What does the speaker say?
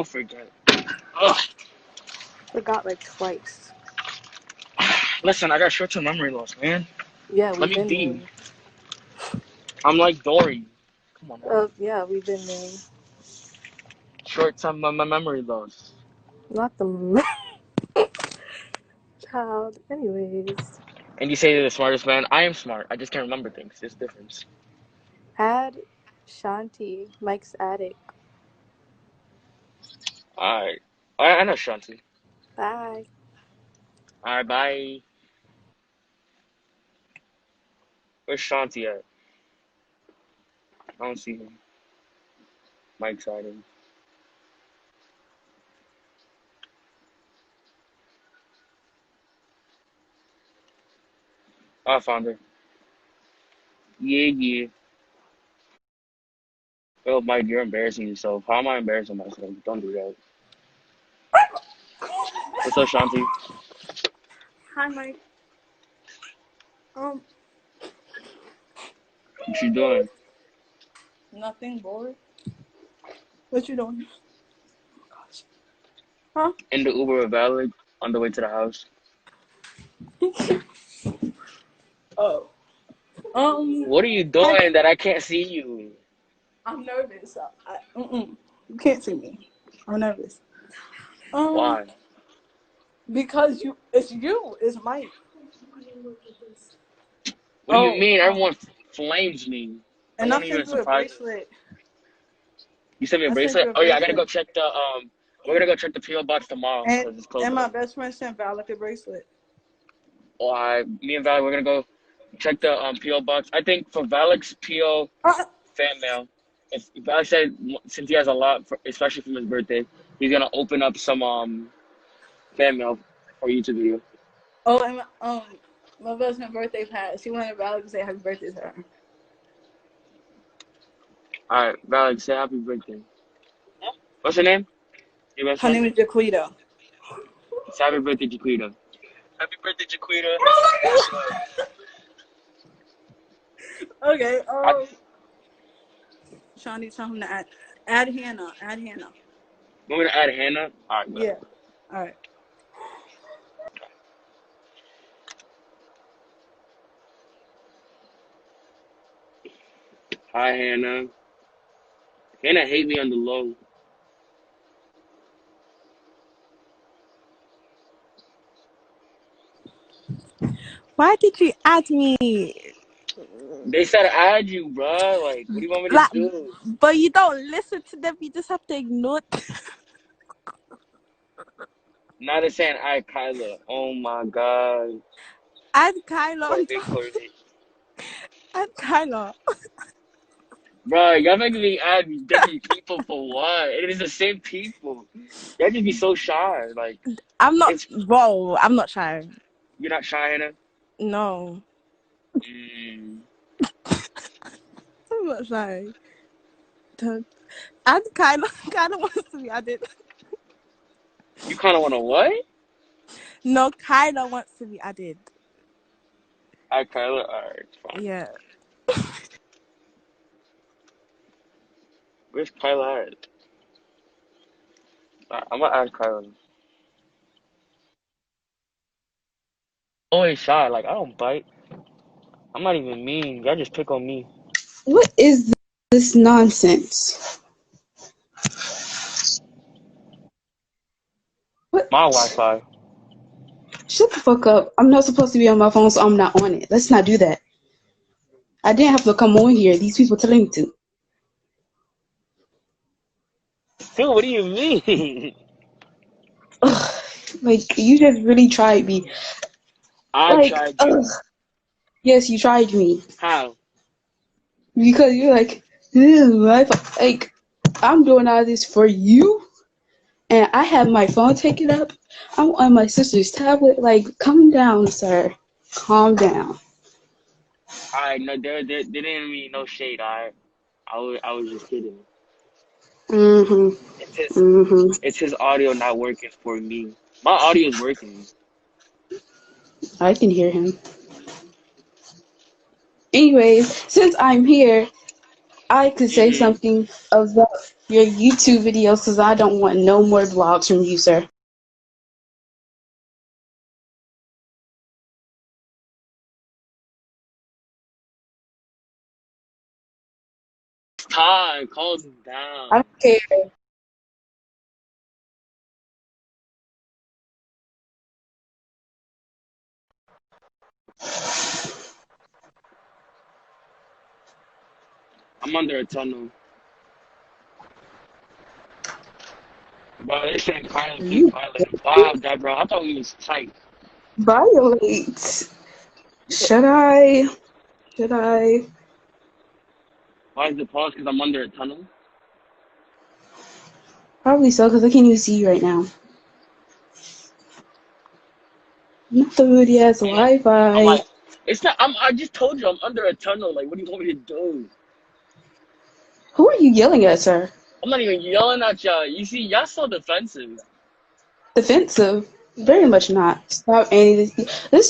Don't forget. Ugh. Forgot like twice. Listen, I got short-term memory loss, man. Yeah, Let we've me been be. there. I'm like Dory. Come on, man. Yeah, we've been there. Short-term memory loss. Not the child. Anyways, And you say you're the smartest man. I am smart. I just can't remember things. There's a difference. add Shanti, Mike's attic. Alright. I know Shanti. Bye. Alright, bye. Where's Shanti at? I don't see him. Mike's at him. Oh, I found her. Yeah, yeah. Oh, Mike, you're embarrassing yourself. How am I embarrassing myself? Don't do that. What's up, Shanti? Hi, Mike. Um, What you doing? nothing, bored. What you doing? Huh? In the Uber with Valid on the way to the house. Oh. What are you doing that I can't see you? I'm nervous. You can't see me. I'm nervous. Why? Because it's Mike. What do you mean? Everyone flames me. No And I one even sent you a surprises. bracelet. You sent me a I sent bracelet? you a Oh yeah, I gotta go bracelet. check the we're gonna go check the PO box tomorrow because it's closed. And my best friend sent Valak a bracelet. Oh, me and Valak, we're gonna go check the PO box. I think for Valak's PO fan mail, if Valak said since he has a lot, especially from his birthday, he's gonna open up some fan mail for YouTube video. Oh, and my best friend's birthday passed. She wanted Valak to say happy birthday to her. All right, Valak, say happy birthday. What's her name? Your best Her friend? name is Jaquita. Say happy birthday, Jaquita. Happy birthday, Jaquita. Okay. Shawnee, tell him to add Hannah. Add Hannah. Want me to add Hannah? All right, Yeah. All right. Hi, Hannah. Hannah hate me on the low. Why did you add me? They said add you, bruh. Like, what do you want me to Like, do? but you don't listen to them. You just have to ignore them. Now they're saying add Kyla. Oh my god. Add Kyla Bro, on they top. crazy. Add Kyla. Bruh, y'all making me add different people for what? It is the same people. Y'all just be so shy. Like, I'm not. it's Whoa, I'm not shy. you're not shy, Hannah? No, Mm. I'm not shy. Don't. Add Kyla. Kyla wants to be added. You kind of want to what? No, Kyla wants to be added. Add Kyla? Alright, fine. Yeah. Where's Kyla at? I'm gonna add Kyla. Always shy. Like, I don't bite. I'm not even mean. Y'all just pick on me. What is this nonsense? What? My Wi-Fi. Shut the fuck up. I'm not supposed to be on my phone, so I'm not on it. Let's not do that. I didn't have to come on here. These people telling me to. Dude, what do you mean? Ugh. Like, you just really tried me. I Like, tried ugh. you. Yes, you tried me. How? Because you're like, ew, like, I'm doing all this for you, and I have my phone taken up. I'm on my sister's tablet. Like, calm down, sir. Calm down. Alright, no, they didn't mean no shade, alright? I was just kidding. Mm-hmm. It's his, Mm-hmm. it's his audio not working for me. My audio is working. I can hear him. Anyways, since I'm here, I could say Mm-hmm. something about your YouTube videos because I don't want no more vlogs from you, sir. Ty, calm I down. don't care. I'm under a tunnel. Bro, they saying Carla keep You violating. Wow, that bro. I thought we was tight. violate. Should I? Should I? Why is it pause? Because I'm under a tunnel? Probably so, because I can't even see you right now. Not the moody ass I'm like, I'm Wi-Fi. like, it's not. I just told you I'm under a tunnel. Like, what do you want me to do? Who are you yelling at, sir? I'm not even yelling at y'all. You see, y'all so defensive. Defensive? Very much not. Stop any. This